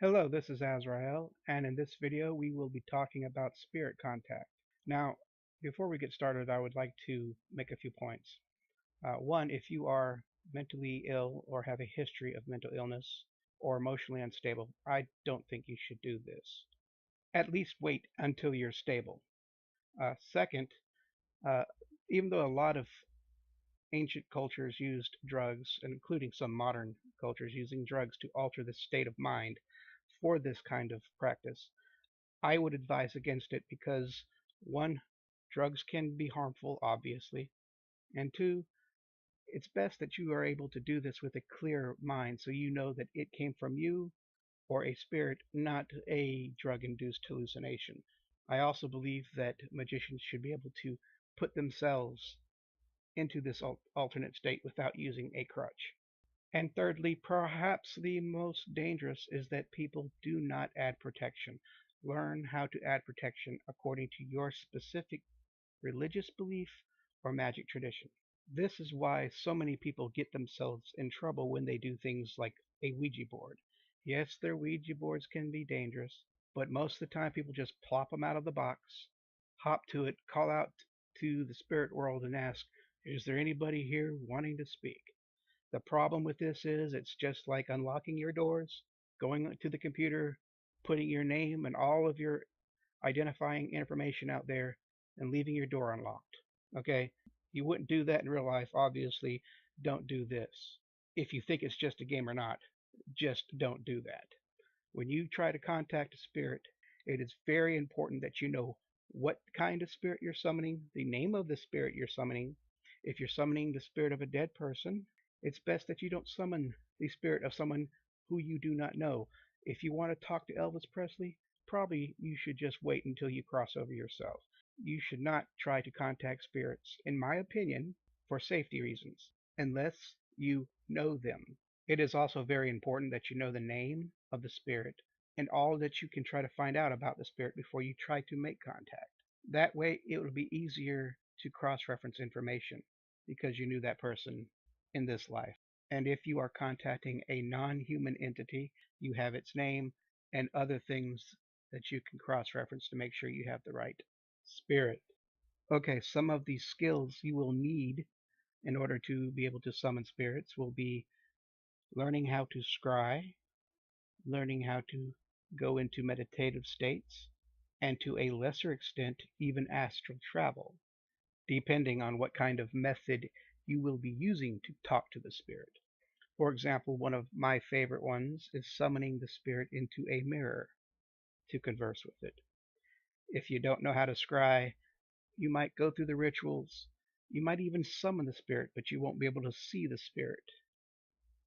Hello, this is Azrael, and in this video we will be talking about spirit contact. Now, before we get started, I would like to make a few points. One, if you are mentally ill or have a history of mental illness or emotionally unstable, I don't think you should do this. At least wait until you're stable. Second, uh, even though a lot of ancient cultures used drugs, including some modern cultures using drugs to alter the state of mind for this kind of practice, I would advise against it because one, drugs can be harmful, obviously, and two, it's best that you are able to do this with a clear mind so you know that it came from you or a spirit, not a drug induced hallucination. I also believe that magicians should be able to put themselves into this alternate state without using a crutch. And thirdly, perhaps the most dangerous is that people do not add protection. Learn how to add protection according to your specific religious belief or magic tradition. This is why so many people get themselves in trouble when they do things like a Ouija board. Yes, their Ouija boards can be dangerous, but most of the time people just plop them out of the box, hop to it, call out to the spirit world and ask, is there anybody here wanting to speak? The problem with this is it's just like unlocking your doors, going to the computer, putting your name and all of your identifying information out there, and leaving your door unlocked. Okay? You wouldn't do that in real life, obviously. Don't do this. If you think it's just a game or not, just don't do that. When you try to contact a spirit, it is very important that you know what kind of spirit you're summoning, the name of the spirit you're summoning. If you're summoning the spirit of a dead person, it's best that you don't summon the spirit of someone who you do not know. If you want to talk to Elvis Presley, probably you should just wait until you cross over yourself. You should not try to contact spirits, in my opinion, for safety reasons, unless you know them. It is also very important that you know the name of the spirit and all that you can try to find out about the spirit before you try to make contact. That way, it will be easier to cross reference information because you knew that person in this life. And if you are contacting a non human entity, you have its name and other things that you can cross reference to make sure you have the right spirit. Okay, some of these skills you will need in order to be able to summon spirits will be learning how to scry, learning how to go into meditative states, and to a lesser extent, even astral travel, depending on what kind of method you will be using to talk to the spirit. For example, one of my favorite ones is summoning the spirit into a mirror to converse with it. If you don't know how to scry, you might go through the rituals. You might even summon the spirit, but you won't be able to see the spirit,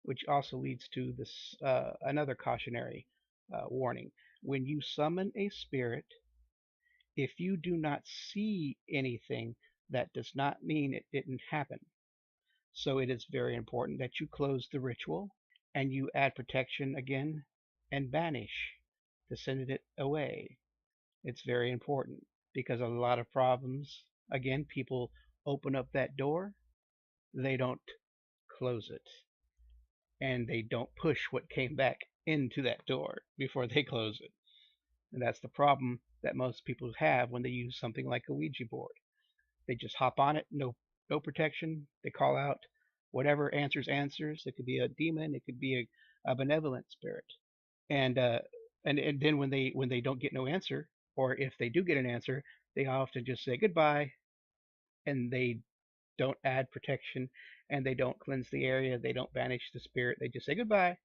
which also leads to this another cautionary warning. When you summon a spirit, if you do not see anything, that does not mean it didn't happen. So it is very important that you close the ritual and you add protection again and banish to send it away. It's very important because a lot of problems, again, people open up that door, they don't close it, and they don't push what came back into that door before they close it. And that's the problem that most people have when they use something like a Ouija board. They just hop on it, no protection. They call out whatever answers. It could be a demon, it could be a benevolent spirit, and and then when they don't get no answer, or if they do get an answer, they often just say goodbye, and they don't add protection, and they don't cleanse the area, they don't banish the spirit. They just say goodbye.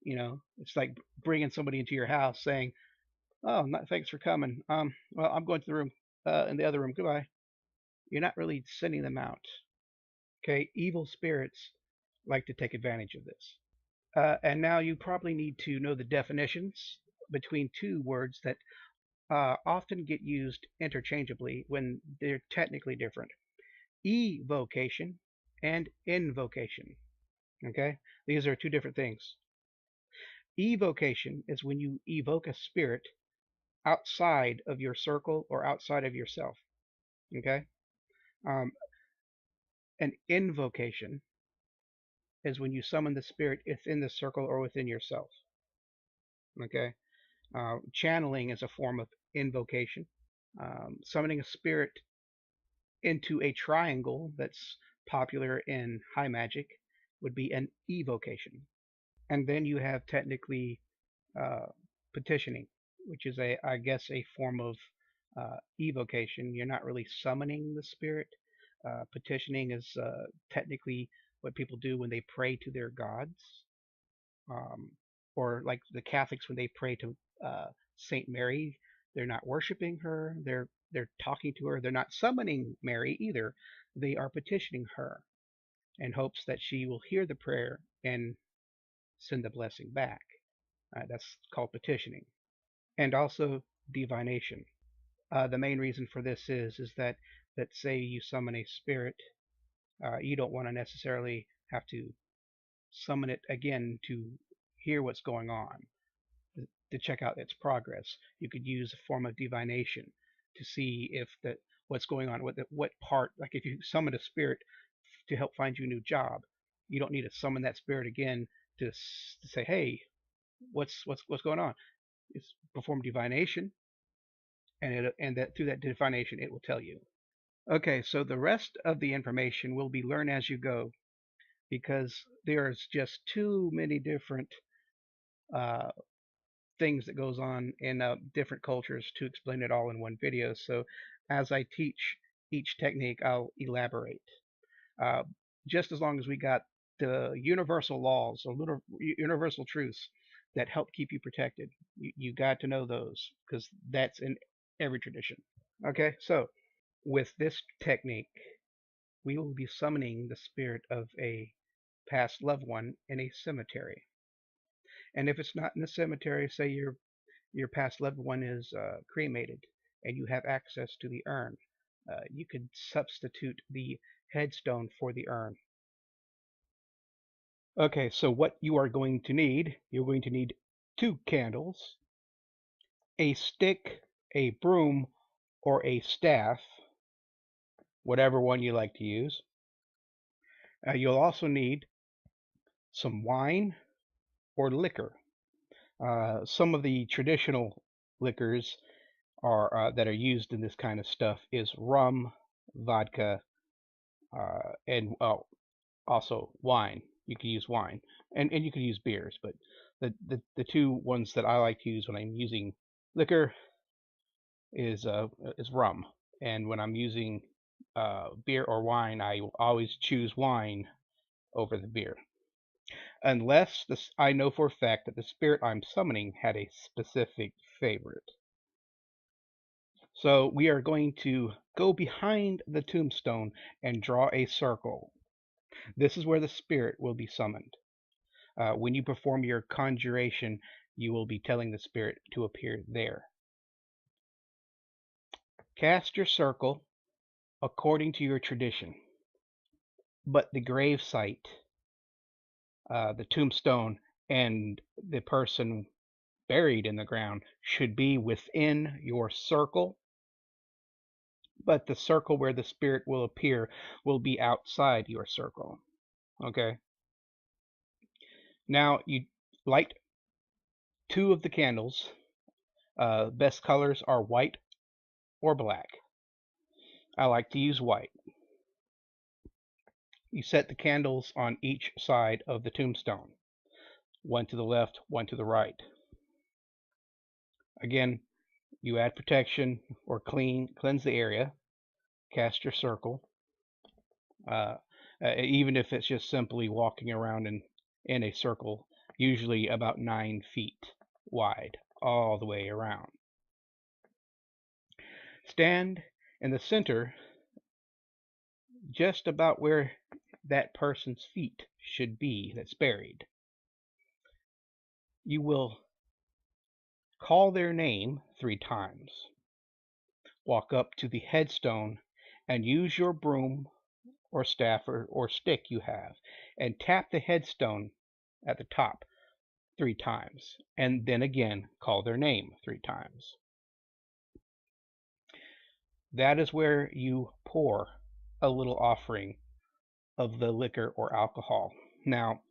It's like bringing somebody into your house saying, "Oh, thanks for coming. Well, I'm going to the room, in the other room. Goodbye." You're not really sending them out. Okay, evil spirits like to take advantage of this. And now you probably need to know the definitions between two words that often get used interchangeably when they're technically different: evocation and invocation. Okay, these are two different things. Evocation is when you evoke a spirit outside of your circle or outside of yourself. Okay, um, an invocation is when you summon the spirit within the circle or within yourself. Okay, channeling is a form of invocation. Summoning a spirit into a triangle that's popular in high magic would be an evocation. And then you have technically uh, petitioning, which is I guess, a form of evocation. You're not really summoning the spirit. Petitioning is technically what people do when they pray to their gods, um, or like the Catholics when they pray to Saint Mary. They're not worshiping her. They're talking to her. They're not summoning Mary either. They are petitioning her in hopes that she will hear the prayer and send the blessing back. That's called petitioning, and also divination. The main reason for this is that, let's say you summon a spirit, you don't want to necessarily have to summon it again to hear what's going on, to check out its progress. You could use a form of divination to see if what's going on, what part. Like if you summon a spirit to help find you a new job, you don't need to summon that spirit again to say, hey, what's going on. It's perform divination, and that through that divination it will tell you. Okay, so the rest of the information will be learn as you go, because there's just too many different uh, things that goes on in different cultures to explain it all in one video. So as I teach each technique, I'll elaborate. Uh, just as long as we got the universal laws or little universal truths that help keep you protected, you got to know those because that's in every tradition. Okay, so with this technique, we will be summoning the spirit of a past loved one in a cemetery. And if it's not in the cemetery, say your past loved one is cremated and you have access to the urn, you could substitute the headstone for the urn. Okay, so what you are going to need, you're going to need 2 candles, a stick, a broom, or a staff, whatever one you like to use. You'll also need some wine or liquor. Some of the traditional liquors are that are used in this kind of stuff is rum, vodka, and also wine. You can use wine, and you can use beers, but the two ones that I like to use when I'm using liquor is rum, and when I'm using beer or wine, I always choose wine over the beer, unless I know for a fact that the spirit I'm summoning had a specific favorite. So we are going to go behind the tombstone and draw a circle. This is where the spirit will be summoned. When you perform your conjuration, you will be telling the spirit to appear there. Cast your circle according to your tradition, but the grave site, the tombstone, and the person buried in the ground should be within your circle, but the circle where the spirit will appear will be outside your circle. Okay? Now you light 2 of the candles. Best colors are white or black. I like to use white. You set the candles on each side of the tombstone, one to the left, one to the right. Again, you add protection or cleanse the area, cast your circle, uh, even if it's just simply walking around in a circle, usually about 9 feet wide, all the way around. Stand in the center, just about where that person's feet should be that's buried. You will call their name 3 times. Walk up to the headstone and use your broom or staff or stick you have and tap the headstone at the top 3 times, and then again call their name 3 times. That is where you pour a little offering of the liquor or alcohol. Now,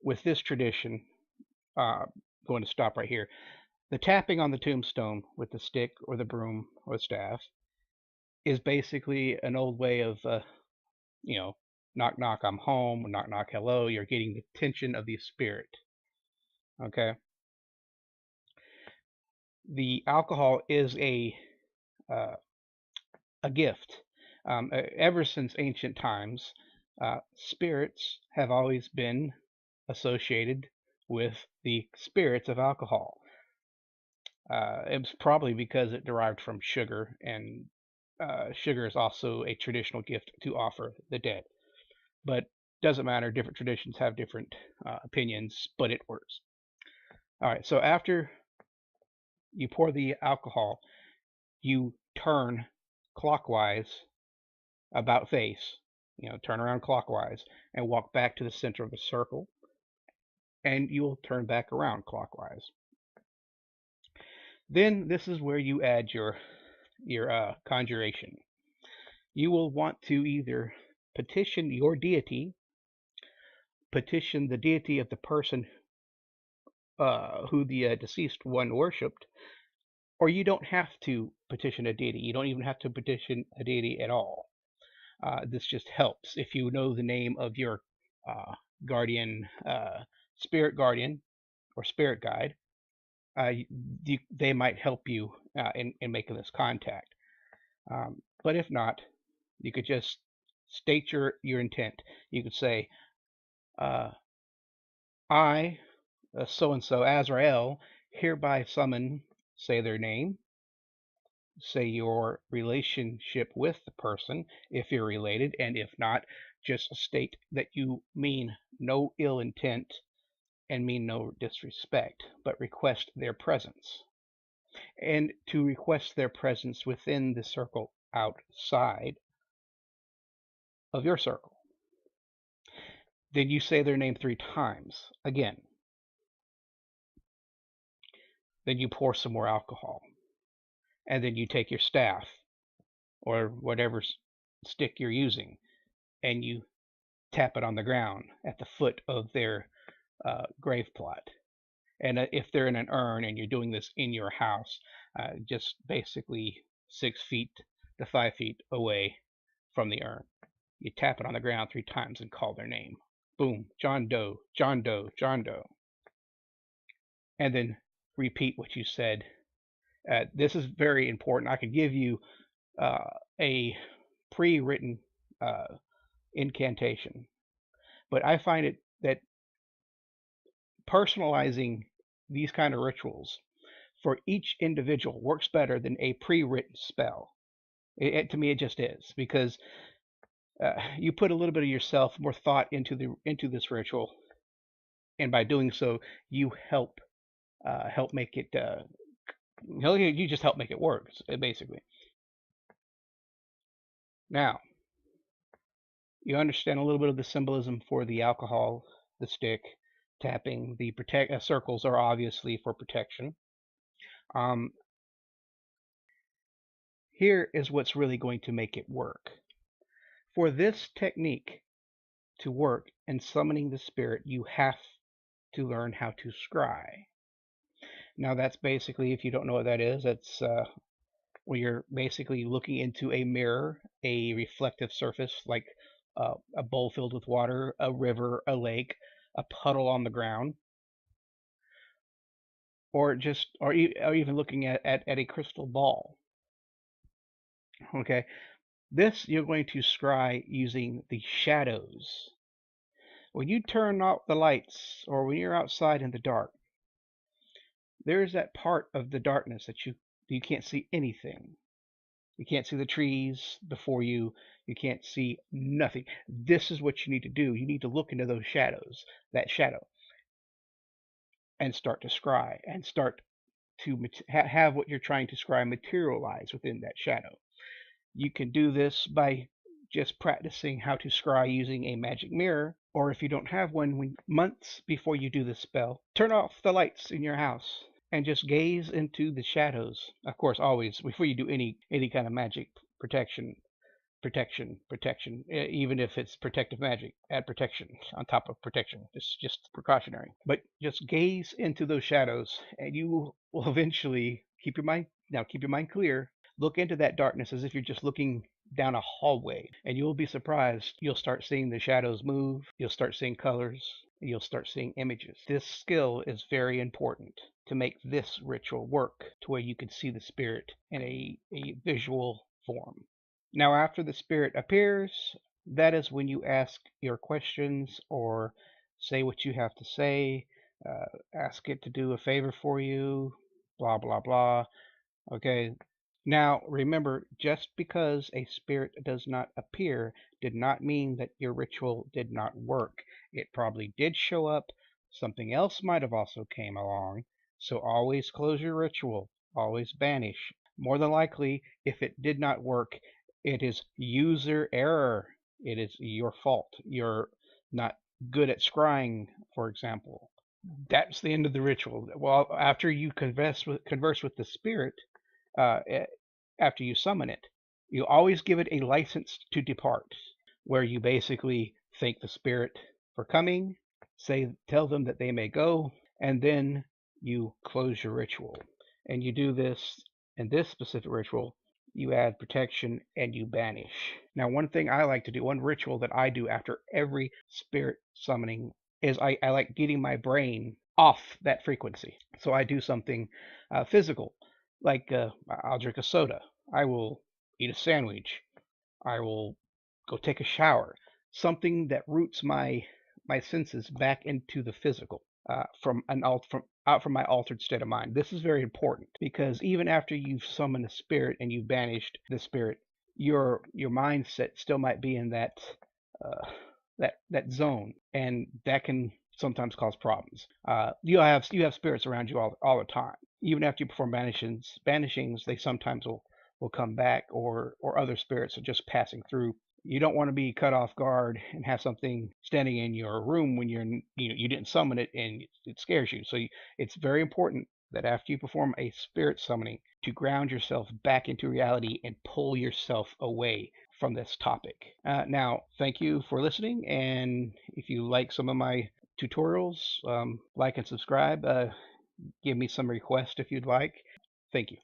with this tradition, going to stop right here. The tapping on the tombstone with the stick or the broom or the staff is basically an old way of, knock knock, I'm home, knock knock, hello. You're getting the attention of the spirit. Okay. The alcohol is uh, a gift. Ever since ancient times, spirits have always been associated with the spirits of alcohol. It was probably because it derived from sugar, and sugar is also a traditional gift to offer the dead. But doesn't matter. Different traditions have different opinions, but it works. All right. So after you pour the alcohol, you turn clockwise about face. Turn around clockwise and walk back to the center of the circle, and you will turn back around clockwise. Then this is where you add your conjuration. You will want to either petition your deity, petition the deity of the person who the deceased one worshipped, or you don't have to petition a deity. You don't even have to petition a deity at all. This just helps if you know the name of your guardian, spirit guardian, or spirit guide. They might help you in making this contact. But if not, you could just state your intent. You could say, I, so and so, Azrael, hereby summon, say their name, say your relationship with the person, if you're related, and if not, just state that you mean no ill intent and mean no disrespect, but request their presence. And to request their presence within the circle outside of your circle. Then you say their name 3 times again. Then you pour some more alcohol. And then you take your staff or whatever stick you're using and you tap it on the ground at the foot of their grave plot. And if they're in an urn and you're doing this in your house, just basically 6 feet to 5 feet away from the urn. You tap it on the ground 3 times and call their name. Boom, John Doe, John Doe, John Doe. And then repeat what you said. This is very important. I could give you a pre-written incantation, but I find it that personalizing these kind of rituals for each individual works better than a pre-written spell. To me, it just is, because you put a little bit of yourself, more thought into this ritual, and by doing so, you help make it. You just help make it work, basically. Now, you understand a little bit of the symbolism for the alcohol, the stick, tapping. The circles are obviously for protection. Here is what's really going to make it work. For this technique to work in summoning the spirit, you have to learn how to scry. Now, that's basically, if you don't know what that is, that's where you're basically looking into a mirror, a reflective surface like a bowl filled with water, a river, a lake, a puddle on the ground, or even looking at a crystal ball. Okay, this you're going to scry using the shadows. When you turn out the lights, or when you're outside in the dark, there's that part of the darkness that you can't see anything. You can't see the trees before you. You can't see nothing. This is what you need to do. You need to look into those shadows, that shadow, and start to scry, and start to have what you're trying to scry materialize within that shadow. You can do this by just practicing how to scry using a magic mirror, or if you don't have one, months before you do this spell, turn off the lights in your house and just gaze into the shadows. Of course, always before you do any kind of magic protection, protection. Even if it's protective magic, add protection on top of protection. It's just precautionary. But just gaze into those shadows, and you will eventually keep your mind clear. Look into that darkness as if you're just looking down a hallway, and you'll be surprised. You'll start seeing the shadows move, you'll start seeing colors, you'll start seeing images. This skill is very important to make this ritual work to where you can see the spirit in a visual form. Now, after the spirit appears, that is when you ask your questions or say what you have to say, ask it to do a favor for you, blah, blah, blah. Okay. Now, remember, just because a spirit does not appear did not mean that your ritual did not work. It probably did show up. Something else might have also came along. So always close your ritual. Always banish. More than likely, if it did not work, it is user error. It is your fault. You're not good at scrying, for example. That's the end of the ritual. Well, after you converse with the spirit, uh, after you summon it, you always give it a license to depart, where you basically thank the spirit for coming, tell them that they may go, and then you close your ritual. And you do this in this specific ritual. You add protection and you banish. Now, one thing I like to do, one ritual that I do after every spirit summoning is I like getting my brain off that frequency. So I do something physical, like I'll drink a soda, I will eat a sandwich, I will go take a shower, something that roots my senses back into the physical, from out from my altered state of mind. This is very important because even after you've summoned a spirit and you've banished the spirit, your mindset still might be in uh, that zone, and that can sometimes cause problems. You have spirits around you all the time. Even after you perform banishings, they sometimes will come back, or other spirits are just passing through. You don't want to be cut off guard and have something standing in your room when you didn't summon it and it scares you. So it's very important that after you perform a spirit summoning, to ground yourself back into reality and pull yourself away from this topic. Now, thank you for listening, and if you like some of my tutorials, like and subscribe. Give me some requests if you'd like. Thank you.